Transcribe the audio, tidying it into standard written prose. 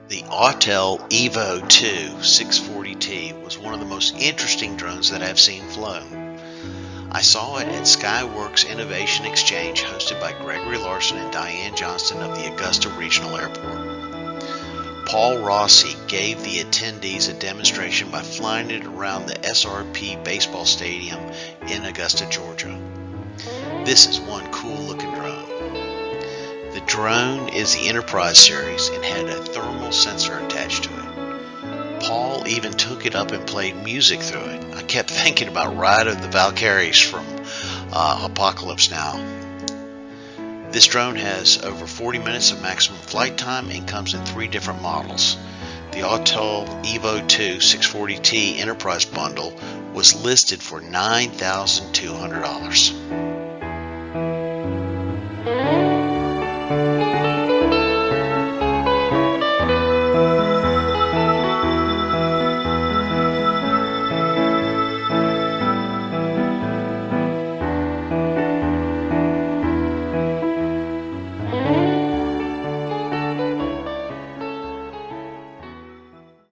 The Autel Evo II 640T was one of the most interesting drones that I've seen flown. I saw it at SkyWorx Innovation Xchange hosted by Gregory, Larsen, and Diane, Johnston of the Augusta Regional Airport. Paul Rossi gave the attendees a demonstration by flying it around the SRP Baseball Stadium in Augusta, Georgia. This is one cool looking drone. The drone is the Enterprise series and had a thermal sensor attached to it. Paul even took it up and played music through it. I kept thinking about Ride of the Valkyries from Apocalypse Now. This drone has over 40 minutes of maximum flight time and comes in 3 different models. The Autel Evo II 640T Enterprise bundle was listed for $9,200.